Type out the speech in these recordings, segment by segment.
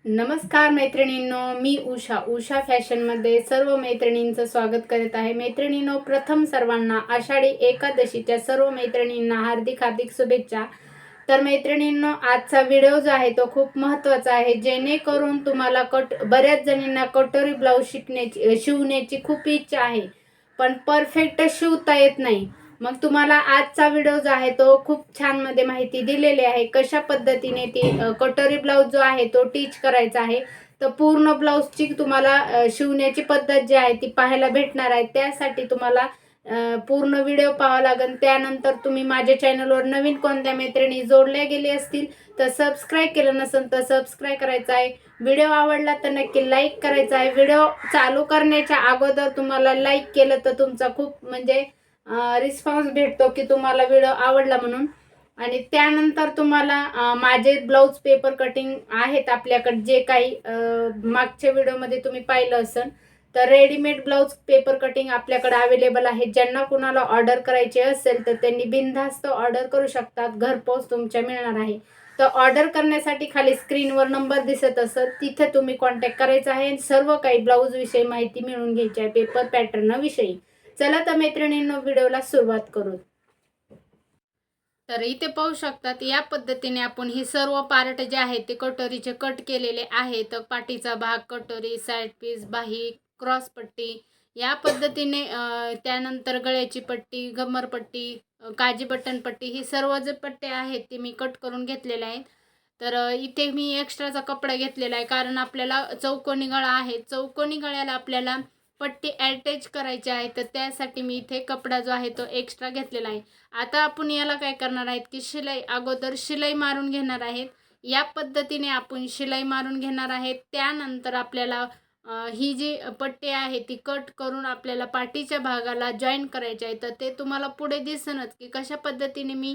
नमस्कार मैत्रिणींनो, मी उषा फॅशनमध्ये सर्व मैत्रिणींचं स्वागत करत आहे। मैत्रिणींनो, प्रथम सर्वांना आषाढी एकादशीच्या सर्व मैत्रिणींना हार्दिक हार्दिक शुभेच्छा। तर मैत्रिणींनो, आजचा व्हिडिओ जो आहे तो खूप महत्त्वाचा आहे, जेणेकरून तुम्हाला बऱ्याच जणींना कटोरी ब्लाऊज शिवण्याची खूप इच्छा आहे, पण परफेक्ट शिवता येत नाही। मग तुम्हाला आजचा व्हिडिओ जो आहे तो खूप छान मध्ये माहिती दिलेली आहे, कशा पद्धतीने ती कटोरी ब्लाऊज जो आहे तो टीच करायचा आहे। तर पूर्ण ब्लाऊजची तुम्हाला शिवण्याची पद्धत जी आहे ती पाहायला भेटणार आहे। त्यासाठी तुम्हाला पूर्ण व्हिडिओ पाहावा लागेल। त्यानंतर तुम्ही माझ्या चॅनलवर नवीन कोणत्या मैत्रिणी जोडल्या गेले असतील तर सबस्क्राईब केलं नसेल तर सबस्क्राईब करायचं आहे। व्हिडिओ आवडला तर नक्की लाईक करायचा आहे। व्हिडिओ चालू करण्याच्या अगोदर तुम्हाला लाईक केलं तर तुमचा खूप म्हणजे रिस्पॉन्स भेटतो की तुम्हाला व्हिडिओ आवडला म्हणून। आणि त्यानंतर तुम्हाला माझे ब्लाऊज पेपर कटिंग आहेत आपल्याकडे, जे काही मागच्या व्हिडिओमध्ये तुम्ही पाहिलं असेल तर रेडीमेड ब्लाऊज पेपर कटिंग आपल्याकडे अवेलेबल आहे। ज्यांना कुणाला ऑर्डर करायची असेल तर त्यांनी बिनधास्त ऑर्डर करू शकतात, घरपोच तुमच्या मिळणार आहे। तर ऑर्डर करण्यासाठी खाली स्क्रीनवर नंबर दिसत असेल तिथे तुम्ही कॉन्टॅक्ट करायचा आहे। सर्व काही ब्लाऊज विषयी माहिती मिळवून घ्यायची आहे, पेपर पॅटर्न विषयी। चला तर मैत्रिणींनो, व्हिडिओला सुरुवात करू। तर इथे पाहू शकतात, या पद्धतीने आपण हे सर्व पार्ट जे आहे ते कटोरीचे कट केलेले आहे। तर पाठीचा भाग, कटोरी, साईड पीस, बाही, क्रॉस पट्टी या पद्धतीने, त्यानंतर गळ्याची पट्टी, गमर पट्टी, काजी बटन पट्टी, ही सर्व जे पट्टे आहेत ते मी कट करून घेतलेले आहेत। तर इथे मी एक्स्ट्राचा कपडा घेतलेला आहे, कारण आपल्याला चौकोनी गळा आहे, चौकोनी गळ्याला आपल्याला पट्टी अटॅच करायची आहे। तर त्यासाठी मी इथे कपडा जो आहे तो एक्स्ट्रा घेतलेला आहे। आता आपण याला काय करणार आहेत की अगोदर शिलाई मारून घेणार आहेत। या पद्धतीने आपण शिलाई मारून घेणार आहेत। त्यानंतर आपल्याला ही जी पट्टी आहे ती कट करून आपल्याला पाठीच्या भागाला जॉईन करायचे आहे। तर ते तुम्हाला पुढे दिसेलच की कशा पद्धतीने मी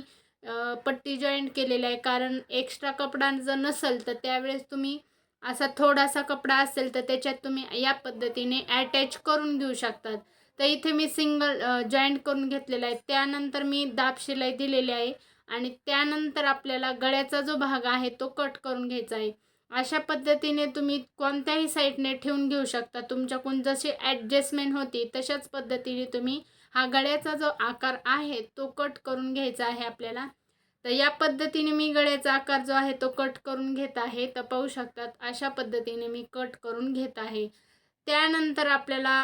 पट्टी जॉईंट केलेली आहे। कारण एक्स्ट्रा कपडा जर नसेल तर त्यावेळेस तुम्ही असा थोडासा कपडा असेल तर त्याच्यात तुम्ही या पद्धतीने अटॅच करून घेऊ शकतात। तर इथे मी सिंगल जॉईंट करून घेतलेला आहे। त्यानंतर मी दाब शिलाई दिलेली आहे आणि त्यानंतर आपल्याला गळ्याचा जो भाग आहे तो कट करून घ्यायचा आहे। अशा पद्धतीने तुम्ही कोणत्याही साईडने ठेवून घेऊ शकता, तुमच्याकडून जशी ॲडजस्टमेंट होती तशाच पद्धतीने तुम्ही हा गळ्याचा जो आकार आहे तो कट करून घ्यायचा आहे आपल्याला। तर या पद्धतीने मी गळ्याचा आकार जो आहे तो कट करून घेत आहे। तर पाहू शकतात, अशा पद्धतीने मी कट करून घेत आहे। त्यानंतर आपल्याला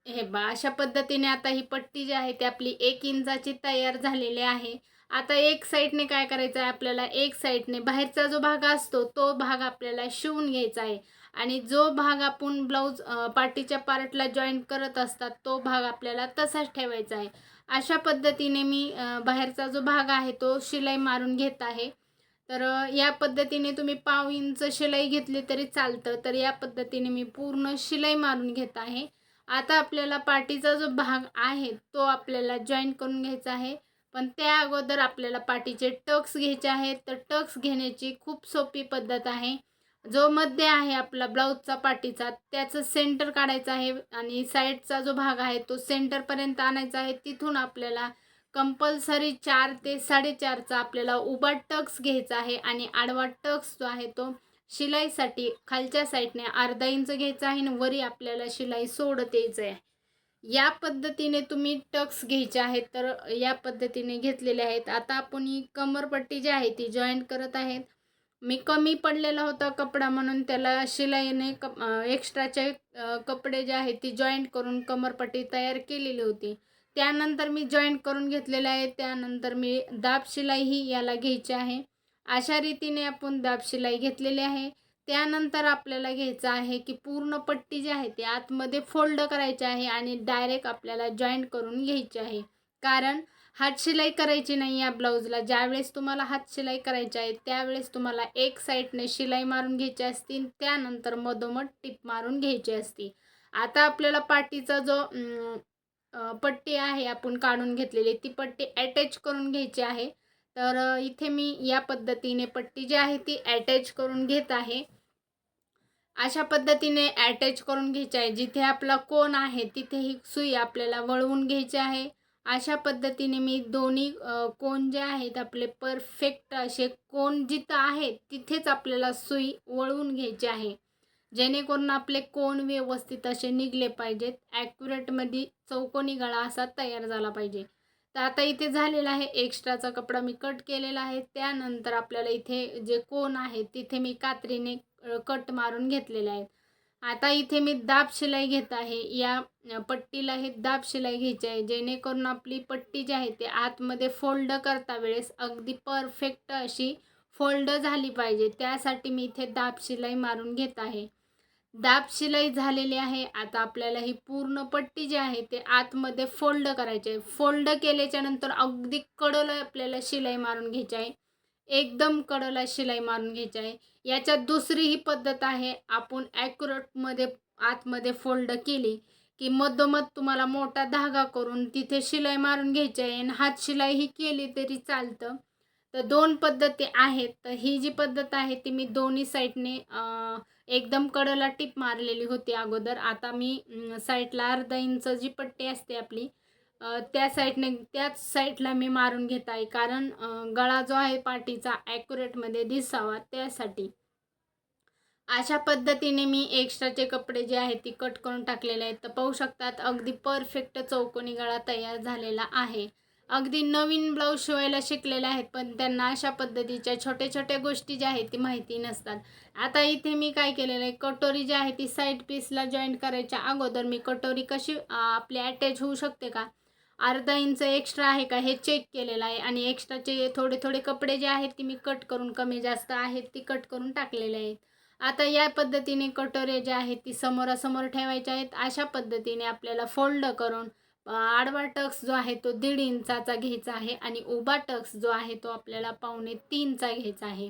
हे अशा पद्धतीने आता ही पट्टी जी आहे ती आपली 1 इंचाची तयार झालेली आहे। आता एक साईडने काय करायचं आहे आपल्याला, एक साईडने बाहेरचा जो भाग असतो तो भाग आपल्याला शिवून घ्यायचा आहे आणि जो भाग आपण ब्लाऊज पाठीच्या पार्टला जॉईंट करत असतात तो भाग आपल्याला तसाच ठेवायचा आहे। अशा पद्धतीने मी बाहेरचा जो भाग आहे तो शिलाई मारून घेत आहे। तर या पद्धतीने तुम्ही पाव इंच शिलाई घेतली तरी चालतं। तर या पद्धतीने मी पूर्ण शिलाई मारून घेत आहे। आता आपल्याला पाठीचा जो भाग आहे तो आपल्याला जॉईन करून घ्यायचा आहे, पण त्या अगोदर आपल्याला पाठीचे टक्स घ्यायचे आहेत। तर टक्स घेण्याची खूप सोपी पद्धत आहे। जो मध्य आहे आपला ब्लाऊजचा पाठीचा त्याचं सेंटर काढायचं आहे आणि साईडचा जो भाग आहे तो सेंटरपर्यंत आणायचा आहे। तिथून आपल्याला कंपल्सरी 4 ते 4.5चा आपल्याला उभा टक्स घ्यायचा आहे आणि आडवा टक्स जो आहे तो शिलाईसाठी खालच्या साईडने अर्धा इंच घ्यायचा आहे आणि वरी आपल्याला शिलाई सोडत यायचं आहे। या पद्धतीने तुम्ही टक्स घ्यायचे आहेत। तर या पद्धतीने घेतलेले आहेत। आता आपण ही कमरपट्टी जी आहे ती जॉईंट करत आहेत। मी कमी पडलेला होता कपडा म्हणून त्याला शिलाईने एक्स्ट्राचे कपडे जे आहेत ती जॉईंट करून कमरपट्टी तयार केलेली होती। त्यानंतर मी जॉईंट करून घेतलेले आहे। त्यानंतर मी दाब शिलाई ही याला घ्यायची आहे। अशा रीतीने आपण दाब शिलाई घेतलेली आहे। त्यानंतर आपल्याला घ्यायचं आहे की पूर्ण पट्टी जी आहे ती आतमध्ये फोल्ड करायची आहे आणि डायरेक्ट आपल्याला जॉईंट करून घ्यायची आहे। कारण हात शिलाई करायची नाही या ब्लाऊजला। ज्यावेळेस तुम्हाला हात शिलाई करायची आहे त्यावेळेस तुम्हाला एक साईडने शिलाई मारून घ्यायची असते, त्यानंतर मधोमध टिप मारून घ्यायची असते। आता आपल्याला पाठीचा जो पट्टी आहे आपण काढून घेतलेली ती पट्टी अटॅच करून घ्यायची आहे। तर इथे मी या पद्धतीने पट्टी जी आहे ती अटॅच करून घेत आहे। अशा पद्धतीने अटॅच करून घ्यायची आहे। जिथे आपला कोन आहे तिथे ही सुई आपल्याला वळवून घ्यायची आहे अशा पद्धतीने मी दोन्ही कोण जे आहेत आपले परफेक्ट असे कोण जिथं आहेत तिथेच आपल्याला सुई वळवून घ्यायची आहे, जेणेकरून आपले कोण व्यवस्थित असे निघले पाहिजेत. ॲक्युरेटमध्ये चौकोनी गळा असा तयार झाला पाहिजे. तर आता इथे झालेला आहे. एक्स्ट्राचा कपडा मी कट केलेला आहे. त्यानंतर आपल्याला इथे जे कोण आहे तिथे मी कात्रीने कट मारून घेतलेले आहेत. आता इथे मी दाब शिलाई घेत आहे. या पट्टीला हे दाब शिलाई घ्यायची आहे, जेणेकरून आपली पट्टी जी आहे ती आतमध्ये फोल्ड करता वेळेस अगदी परफेक्ट अशी फोल्ड झाली पाहिजे. त्यासाठी मी इथे दाब शिलाई मारून घेत आहे. दाब शिलाई झालेली आहे. आता आपल्याला ही पूर्ण पट्टी जी आहे ते आतमध्ये फोल्ड करायची आहे. फोल्ड केल्याच्या नंतर अगदी कडेला आपल्याला शिलाई मारून घ्यायची आहे. एकदम कडेला शिलाई मारून घ्यायची आहे. याच्यात दुसरी ही पद्धत आहे. आपण ॲक्युरेटमध्ये आतमध्ये फोल्ड केली की मधोमध तुम्हाला मोठा धागा करून तिथे शिलाई मारून घ्यायची आहे आणि हात शिलाई ही केली तरी चालतं. तर दोन पद्धती आहेत. तर ही जी पद्धत आहे ती मी दोन्ही साईडने एकदम कडेला टिप मारलेली होती अगोदर. आता मी साईडला अर्धा इंच जी पट्टी असते आपली त्या साईडने त्याच साईडला मी मारून घेत आहे, कारण गळा जो आहे पाठीचा ॲक्युरेटमध्ये दिसावा त्यासाठी. अशा पद्धतीने मी एक्स्ट्राचे कपडे जे आहेत ती कट करून टाकलेले आहेत. तर पाहू शकतात अगदी परफेक्ट चौकोनी गळा तयार झालेला आहे. अगदी नवीन ब्लाऊज शिवायला शिकलेले आहेत, पण त्यांना अशा पद्धतीच्या छोट्या छोट्या गोष्टी ज्या आहेत ती माहिती नसतात. आता इथे मी काय केलेलं आहे, कटोरी जी आहे ती साईड पीसला जॉईंट करायच्या अगोदर मी कटोरी कशी आपली अटॅच होऊ शकते का, अर्धा इंच एक्स्ट्रा आहे का हे चेक केलेलं आहे. आणि एक्स्ट्राचे थोडे थोडे कपडे जे आहेत ती मी कट करून, कमी जास्त आहेत ती कट करून टाकलेले आहेत. आता या पद्धतीने कटोरे जे आहेत ती समोरासमोर ठेवायचे आहेत. अशा पद्धतीने आपल्याला फोल्ड करून आडवा टक्स जो आहे तो 1.5 इंचाचा घ्यायचा आहे आणि उभा टक्स जो आहे तो आपल्याला 2.25चा घ्यायचा आहे.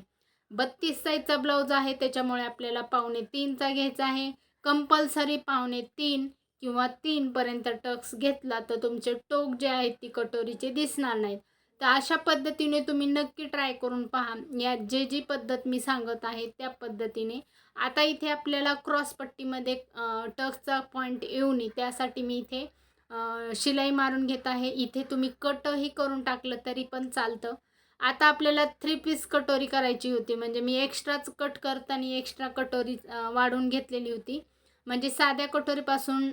32 साईजचा ब्लाऊज आहे त्याच्यामुळे आपल्याला 2.25चा घ्यायचा आहे. कंपल्सरी 2.25 किंवा 3 पर्यंत टक्स घेतला तर तुमचे टोक जे आहेत ती कटोरीचे दिसणार नाहीत. तर अशा पद्धतीने तुम्ही नक्की ट्राय करून पहा. या जी पद्धत मी सांगत आहे त्या पद्धतीने. आता इथे आपल्याला क्रॉस पट्टीमध्ये टक्सचा पॉईंट येऊ नये त्यासाठी मी इथे शिलाई मारून घेत आहे. इथे तुम्ही कटही करून टाकलं तरी पण चालतं. आता आपल्याला 3 पीस कटोरी करायची होती, म्हणजे मी एक्स्ट्राच कट करताना एक्स्ट्रा कटोरी वाढवून घेतलेली होती. म्हणजे साध्या कटोरीपासून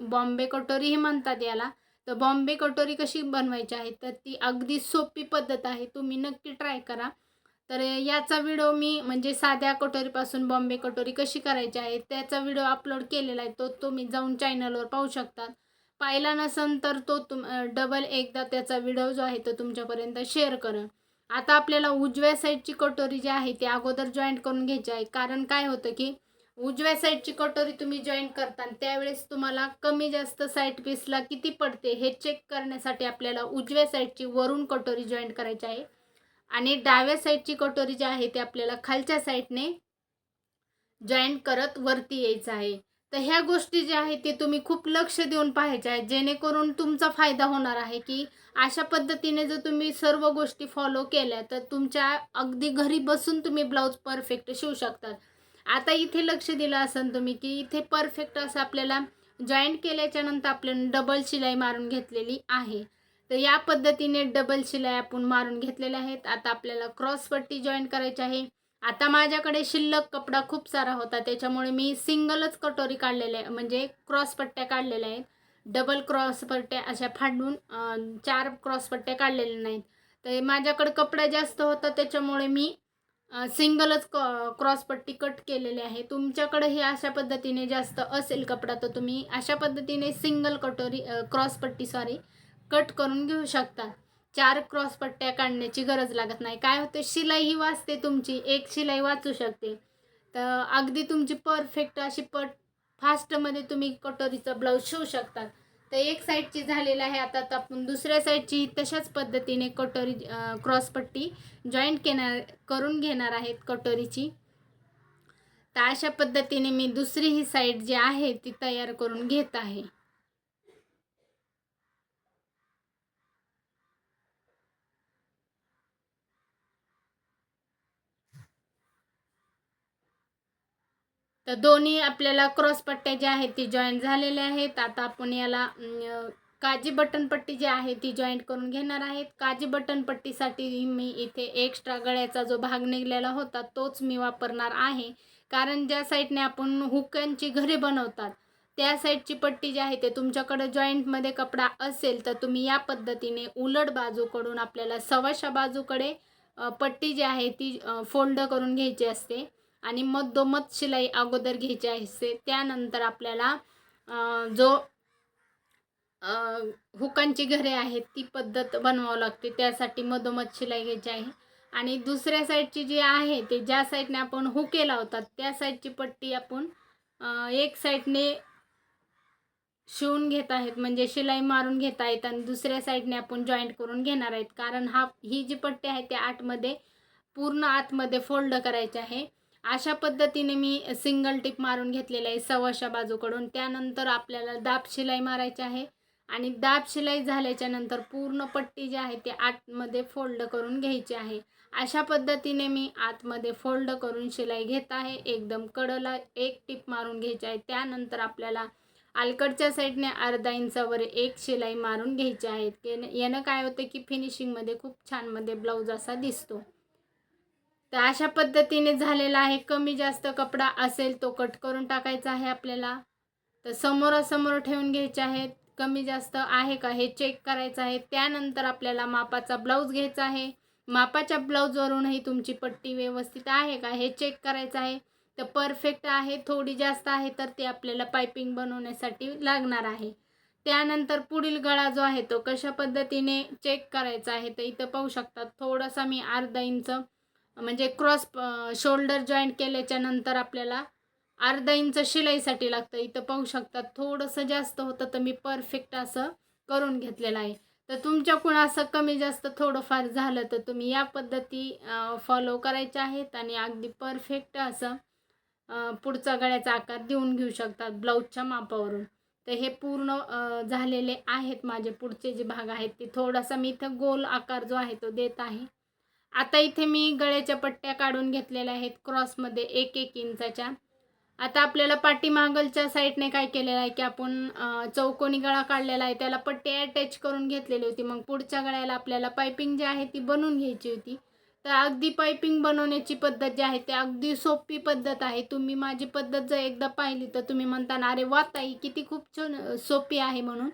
बॉम्बे कटोरीही म्हणतात याला. तर बॉम्बे कटोरी कशी बनवायची आहे तर ती अगदी सोपी पद्धत आहे, तुम्ही नक्की ट्राय करा. तर याचा व्हिडिओ मी म्हणजे साध्या कटोरीपासून बॉम्बे कटोरी कशी करायची आहे त्याचा व्हिडिओ अपलोड केलेला आहे, तो तुम्ही जाऊन चॅनलवर पाहू शकता. पाहिला नसेल तर तो डबल एकदा त्याचा व्हिडिओ जो आहे तो तुमच्यापर्यंत शेअर करेन. आता आपल्याला उजव्या साईडची कटोरी जी आहे ती अगोदर जॉईंट करून घ्यायची आहे, कारण काय होतं की उजव्या साईडची कटोरी तुम्ही जॉईंट करता त्यावेळेस तुम्हाला कमी जास्त साईड पीसला किती पडते हे चेक करण्यासाठी आपल्याला उजव्या साईडची वरून कटोरी जॉईंट करायची आहे आणि डाव्या साईडची कटोरी जी आहे ती आपल्याला खालच्या साईडने जॉईंट करत वरती यायचं आहे. तर ह्या गोष्टी ज्या आहेत ते तुम्ही खूप लक्ष देऊन पाहायच्या आहेत, जेणेकरून तुमचा फायदा होणार आहे. की अशा पद्धतीने जर तुम्ही सर्व गोष्टी फॉलो केल्या तर तुमच्या अगदी घरी बसून तुम्ही ब्लाऊज परफेक्ट शिवू शकतात. आता इथे लक्ष दिलं असेल तुम्ही की इथे परफेक्ट असं आपल्याला जॉईंट केल्याच्या नंतर आपल्याला डबल शिलाई मारून घेतलेली आहे. तर या पद्धतीने डबल शिलाई आपण मारून घेतलेल्या आहेत. आता आपल्याला क्रॉस पट्टी जॉईंट करायची आहे. आता माझ्याकडे शिल्लक कपडा खूप सारा होता त्याच्यामुळे मी सिंगलच कटोरी काढलेल्या आहे, म्हणजे क्रॉस पट्ट्या काढलेल्या आहेत. डबल क्रॉस पट्ट्या अशा फाडून 4 क्रॉस पट्ट्या काढलेल्या नाहीत. तर माझ्याकडे कपडा जास्त होता त्याच्यामुळे मी सिंगलच क्रॉस पट्टी कट केलेली आहे. तुमच्याकडे हे अशा पद्धतीने जास्त असेल कपडा तर तुम्ही अशा पद्धतीने सिंगल कटोरी क्रॉस पट्टी कट करून घेऊ शकता. 4 क्रॉस पट्ट्या काढण्याची गरज लागत नाही. काय होते शिलाई ही वाचते तुमची, एक शिलाई वाचू शकते. तर अगदी तुमची परफेक्ट अशी फास्टमध्ये तुम्ही कटोरीचा ब्लाऊज शिवू शकतात. तर एक साईडची झालेलं आहे. आता आपण दुसऱ्या साईडची तशाच पद्धतीने कटोरी क्रॉस पट्टी जॉईंट करून घेणार आहेत कटोरीची. तर अशा पद्धतीने मी दुसरी ही साईड जी आहे ती तयार करून घेत आहे. तर दोन्ही आपल्याला क्रॉस पट्ट्या ज्या आहेत ती जॉईंट झालेल्या आहेत. आता आपण याला काजी बटन पट्टी जी आहे ती जॉईंट करून घेणार आहेत. काजी बटन पट्टीसाठी मी इथे एक्स्ट्रा गळ्याचा जो भाग निघलेला होता तोच मी वापरणार आहे. कारण ज्या साईडने आपण हुकांची घरे बनवतात त्या साईडची पट्टी जी आहे ते तुमच्याकडे जॉईंटमध्ये कपडा असेल तर तुम्ही या पद्धतीने उलट बाजूकडून आपल्याला सव्वाशा बाजूकडे पट्टी जी आहे ती फोल्ड करून घ्यायची असते आणि मधोमध शिलाई अगोदर घ्यायची असते. त्यानंतर आपल्याला जो हुकांची घरे आहेत ती पद्धत बनवावं लागते. त्यासाठी मधोमध शिलाई घ्यायची आहे आणि दुसऱ्या साईडची जी आहे ते ज्या साईडने आपण हुके लावतात त्या साईडची पट्टी आपण एक साईडने शिवून घेत आहेत म्हणजे शिलाई मारून घेत आहेत आणि दुसऱ्या साईडने आपण जॉईंट करून घेणार आहेत. कारण ही जी पट्टी आहे त्या आतमध्ये पूर्ण आतमध्ये फोल्ड करायचे आहे. अशा पद्धतीने मी सिंगल टिप मारून घेतलेलं आहे सव्वाशा बाजूकडून. त्यानंतर आपल्याला दाब शिलाई मारायची आहे आणि दाब शिलाई झाल्याच्या नंतर पूर्ण पट्टी जी आहे ती आतमध्ये फोल्ड करून घ्यायची आहे. अशा पद्धतीने मी आतमध्ये फोल्ड करून शिलाई घेत आहे. एकदम कडेला एक टिप मारून घ्यायची आहे. त्यानंतर आपल्याला अलीकडच्या साईडने अर्धा इंचावर एक शिलाई मारून घ्यायची आहे. यानं काय होतं की फिनिशिंगमध्ये खूप छान मध्ये ब्लाऊज असा दिसतो. तर अशा पद्धतीने झालेला आहे. कमी जास्त कपडा असेल तो कट करून टाकायचा आहे आपल्याला. तर समोरासमोर ठेवून घ्यायचे आहेत. कमी जास्त आहे का हे चेक करायचं आहे. त्यानंतर आपल्याला मापाचा ब्लाऊज घ्यायचा आहे. मापाच्या ब्लाऊजवरूनही तुमची पट्टी व्यवस्थित आहे का हे चेक करायचं आहे. तर परफेक्ट आहे, थोडी जास्त आहे तर ते आपल्याला पायपिंग बनवण्यासाठी लागणार आहे. त्यानंतर पुढील गळा जो आहे तो कशा पद्धतीने चेक करायचा आहे तर इथं पाहू शकतात थोडासा मी अर्धा इंच म्हणजे क्रॉस शोल्डर जॉईंट केल्याच्या नंतर आपल्याला अर्धा इंच शिलाईसाठी लागतं. इथं पाहू शकतात थोडंसं जास्त होतं तर मी परफेक्ट असं करून घेतलेलं आहे. तर तुमच्याकडून असं कमी जास्त थोडंफार झालं तर तुम्ही या पद्धती फॉलो करायच्या आहेत आणि अगदी परफेक्ट असं पुढचा गळ्याचा आकार देऊन घेऊ शकतात ब्लाऊजच्या मापावरून. तर हे पूर्ण झालेले आहेत माझे पुढचे जे भाग आहेत ते थोडासा मी इथं गोल आकार जो आहे तो देत आहे. आता इथे मी गळ्याच्या पट्ट्या काढून घेतलेल्या आहेत क्रॉसमध्ये 1-1 इंचाच्या. आता आपल्याला पाठीमागलच्या साईडने काय केलेलं आहे की आपण चौकोनी गळा काढलेला आहे त्याला पट्टी अटॅच करून घेतलेली होती. मग पुढच्या गळ्याला आपल्याला पायपिंग जी आहे ती बनवून घ्यायची होती. तर अगदी पायपिंग बनवण्याची पद्धत जी आहे ती अगदी सोपी पद्धत आहे. तुम्ही माझी पद्धत जर एकदा पाहिली तर तुम्ही म्हणता ना अरे वा ताई किती खूप छान सोपी आहे म्हणून.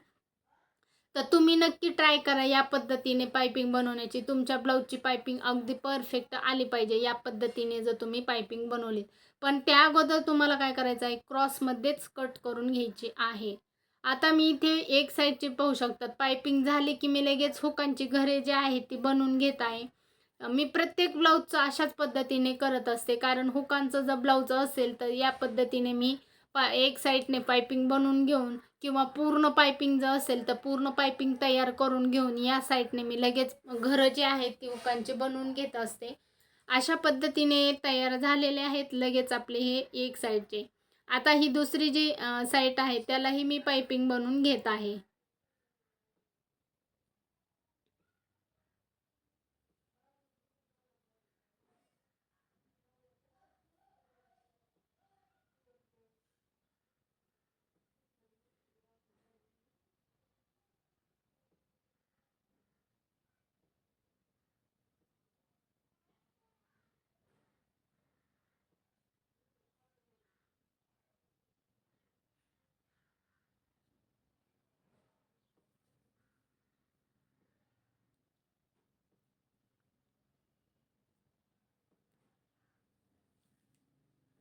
तर तुम्ही नक्की ट्राय करा या पद्धतीने पायपिंग बनवण्याची. तुमच्या ब्लाऊजची पायपिंग अगदी परफेक्ट आली पाहिजे या पद्धतीने जर तुम्ही पायपिंग बनवली. पण त्या अगोदर तुम्हाला काय करायचं आहे क्रॉसमध्येच कट करून घ्यायची आहे. आता मी इथे एक साईडची पाहू शकतात पायपिंग झाली की मी लगेच हुकांची घरे जी आहेत ती बनवून घेत आहे. मी प्रत्येक ब्लाऊजचं अशाच पद्धतीने करत असते कारण हुकांचं जर ब्लाऊज असेल तर या पद्धतीने मी एक साईडने पायपिंग बनवून घेऊन किंवा पूर्ण पायपिंग जर असेल तर पूर्ण पायपिंग तयार करून घेऊन या साईडने मी लगेच घरं जी आहेत ती हुकांची बनवून घेत असते. अशा पद्धतीने तयार झालेले आहेत लगेच आपले हे एक साईडचे. आता ही दुसरी जी साईड आहे त्यालाही मी पायपिंग बनवून घेत आहे.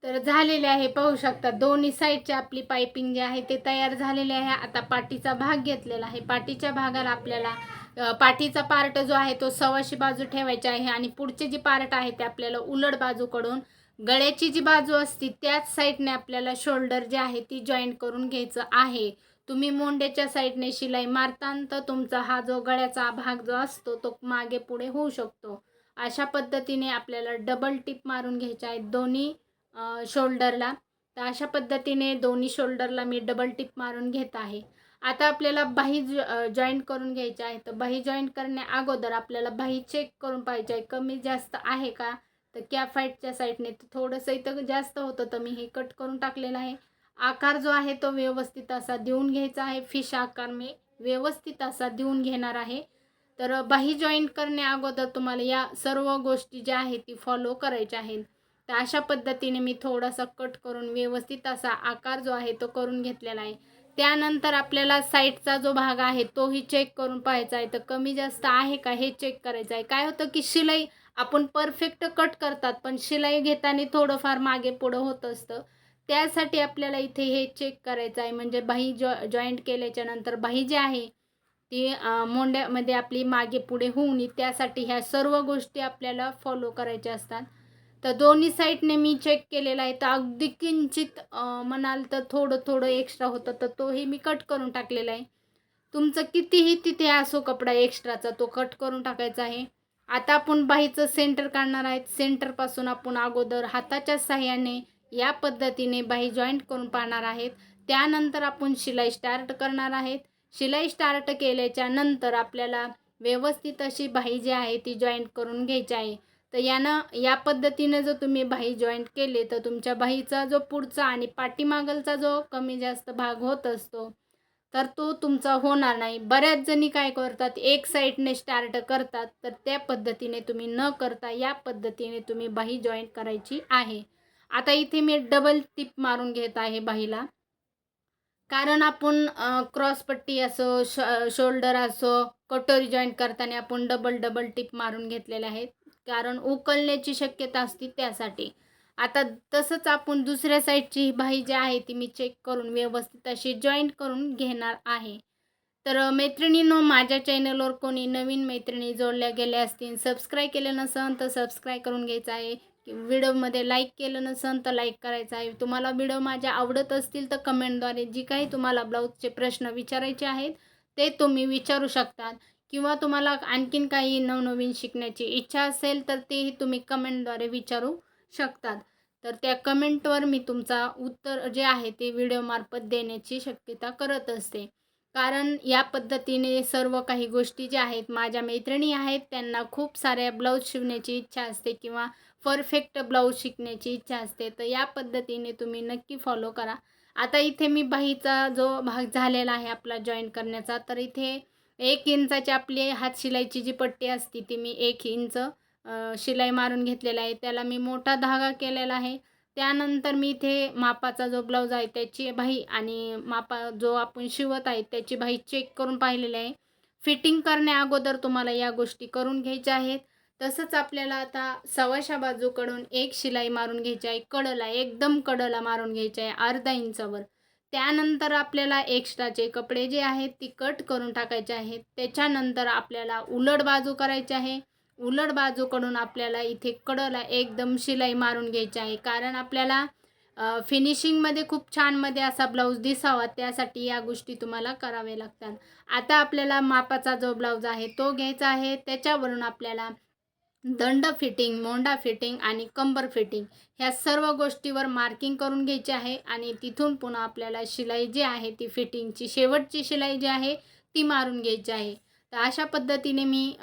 तर झालेले आहे पाहू शकता दोन्ही साईडची आपली पायपिंग जी आहे ते तयार झालेले आहे. आता पाठीचा भाग घेतलेला आहे. पाठीच्या भागाला आपल्याला पाठीचा पार्ट जो आहे तो सव्वाशी बाजू ठेवायचा आहे आणि पुढचे जे पार्ट आहे ते आपल्याला उलट बाजूकडून गळ्याची जी बाजू असते त्याच साईडने आपल्याला शोल्डर जे आहे ती जॉईंट करून घ्यायचं आहे. तुम्ही मोंड्याच्या साईडने शिलाई मारताना तर तुमचा हा जो गळ्याचा भाग जो असतो तो मागे पुढे होऊ शकतो. अशा पद्धतीने आपल्याला डबल टिप मारून घ्यायच्या आहेत दोन्ही शोल्डरला. तर अशा पद्धतीने दोन्ही शोल्डरला मी डबल टिप मारून घेत आहे. आता आपल्याला बाही जॉईंट करून घ्यायची आहे. तर बाही जॉईंट करण्या अगोदर आपल्याला बाही चेक करून पाहिजे आहे कमी जास्त आहे का. तर कॅफाईटच्या साईडने थोडंसं इथं जास्त होतं तर मी हे कट करून टाकलेलं आहे. आकार जो आहे तो व्यवस्थित असा देऊन घ्यायचा आहे. फिश आकार मी व्यवस्थित असा देऊन घेणार आहे. तर बाही जॉईंट करण्या अगोदर तुम्हाला या सर्व गोष्टी ज्या आहेत ती फॉलो करायच्या आहेत. तर अशा पद्धतीने मी थोडासा कट करून व्यवस्थित असा आकार जो आहे तो करून घेतलेला आहे. त्यानंतर आपल्याला साईडचा जो भाग आहे तोही चेक करून पाहायचा आहे. तर कमी जास्त आहे का हे चेक करायचं आहे. काय होतं की शिलाई आपण परफेक्ट कट करतात, पण शिलाई घेताना थोडंफार मागे पुढं होत असतं. त्यासाठी आपल्याला इथे हे चेक करायचं आहे. म्हणजे बाही जॉईंट केल्याच्या नंतर बाही जी आहे ती मोंड्यामध्ये आपली मागे पुढे होऊ नये, त्यासाठी ह्या सर्व गोष्टी आपल्याला फॉलो करायच्या असतात. तर दोन्ही साईडने मी चेक केलेला आहे. तर अगदी किंचित म्हणाल तर थोडं एक्स्ट्रा होतं, तर तोही मी कट करून टाकलेला आहे. तुमचं कितीही तिथे असो कपडा एक्स्ट्राचा, तो कट करून टाकायचा आहे. आता आपण बाहीचं सेंटर काढणार आहेत. सेंटरपासून आपण अगोदर हाताच्या सहाय्याने या पद्धतीने बाही जॉईंट करून पाहणार आहेत. त्यानंतर आपण शिलाई स्टार्ट करणार आहेत. शिलाई स्टार्ट केल्याच्या नंतर आपल्याला व्यवस्थित अशी बाही जी आहे ती जॉईंट करून घ्यायची आहे. तर या पद्धतीने जर तुम्ही बाही जॉईंट केले तर तुमच्या बाहीचा जो पुढचा आणि पाठीमागलचा जो कमी जास्त भाग होत असतो तर तो तुमचा होणार नाही. बऱ्याच जणी काय करतात, एक साईडने स्टार्ट करतात, तर त्या पद्धतीने तुम्ही न करता या पद्धतीने तुम्ही बाही जॉईंट करायची आहे. आता इथे मी डबल टिप मारून घेत आहे बाहीला. कारण आपण क्रॉसपट्टी असो, शोल्डर असो, कटोरी जॉईंट करताना आपण डबल टिप मारून घेतलेले आहेत. कारण उकलण्याची शक्यता असते त्यासाठी. आता तसंच आपण दुसऱ्या साईडची बाही जी आहे ती मी चेक करून व्यवस्थित अशी जॉईंट करून घेणार आहे. तर मैत्रिणींनो, माझ्या चॅनलवर कोणी नवीन मैत्रिणी जोडल्या गेल्या असतील, सबस्क्राईब केलं नसेल तर सबस्क्राईब करून घ्यायचं आहे. व्हिडिओमध्ये लाईक केलं नसेल तर लाईक करायचं आहे. तुम्हाला व्हिडिओ माझ्या आवडत असतील तर कमेंटद्वारे जी काही तुम्हाला ब्लाऊजचे प्रश्न विचारायचे आहेत ते तुम्ही विचारू शकतात. किंवा तुम्हाला आणखीन काही नवनवीन शिकण्याची इच्छा असेल तर तेही तुम्ही कमेंटद्वारे विचारू शकतात. तर त्या कमेंटवर मी तुमचा उत्तर जे आहे ते व्हिडिओमार्फत देण्याची शक्यता करत असते. कारण या पद्धतीने सर्व काही गोष्टी ज्या आहेत, माझ्या मैत्रिणी आहेत त्यांना खूप साऱ्या ब्लाऊज शिवण्याची इच्छा असते किंवा परफेक्ट ब्लाऊज शिकण्याची इच्छा असते. तर या पद्धतीने तुम्ही नक्की फॉलो करा. आता इथे मी बाहीचा जो भाग झालेला आहे आपला जॉईन करण्याचा, तर इथे 1 इंचाची आपली हात शिलाईची जी पट्टी असते ती मी 1 इंच शिलाई मारून घेतलेला आहे. त्याला मी मोठा धागा केलेला आहे. त्यानंतर मी इथे मापाचा जो ब्लाऊज आहे त्याची बाही आणि जो आपण शिवत आहे त्याची बाही चेक करून पाहिलेली आहे. फिटिंग करण्या अगोदर तुम्हाला या गोष्टी करून घ्यायच्या आहेत. तसंच आपल्याला आता सव्वाशा बाजूकडून एक शिलाई मारून घ्यायची आहे. कडला, एकदम कडला मारून घ्यायची आहे, अर्धा इंचावर. त्यानंतर आपल्याला एक्स्ट्राचे कपडे जे आहेत ती कट करून टाकायचे आहेत. त्याच्यानंतर आपल्याला उलट बाजू करायची आहे. उलट बाजूकडून आपल्याला इथे कडला एकदम शिलाई मारून घ्यायची आहे. कारण आपल्याला फिनिशिंगमध्ये खूप छानमध्ये असा ब्लाऊज दिसावा, त्यासाठी या गोष्टी तुम्हाला कराव्या लागतात. आता आपल्याला मापाचा जो ब्लाऊज आहे तो घ्यायचा आहे. त्याच्यावरून आपल्याला दंड फिटिंग, मोंडा फिटिंग आणि कंबर फिटिंग ह्या सर्व गोष्टीवर मार्किंग करून घ्यायची आहे. आणि तिथून पुन्हा आपल्याला शिलाई जी आहे ती फिटिंगची शेवटची शिलाई जी आहे ती मारून घ्यायची आहे. तर अशा पद्धतीने मी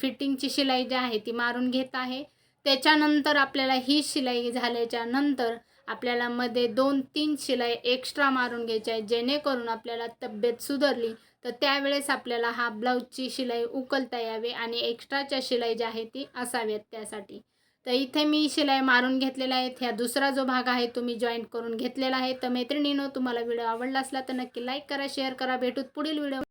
फिटिंगची शिलाई जी आहे ती मारून घेत आहे. त्याच्यानंतर आपल्याला ही शिलाई झाल्याच्या नंतर आपल्याला मध्ये 2-3 शिलाई एक्स्ट्रा मारून घ्यायच्या आहेत, जेणेकरून आपल्याला तब्येत सुधारली तर त्यावेळेस आपल्याला हा ब्लाऊजची शिलाई उकलता यावी आणि एक्स्ट्राच्या शिलाई ज्या आहे ती असाव्यात त्यासाठी. तर इथे मी शिलाई मारून घेतलेला आहे. ह्या दुसरा जो भाग आहे तो मी जॉईंट करून घेतलेला आहे. तर मैत्रिणींनो, तुम्हाला व्हिडिओ आवडला असला तर नक्की लाईक करा, शेअर करा. भेटूत पुढील व्हिडिओ.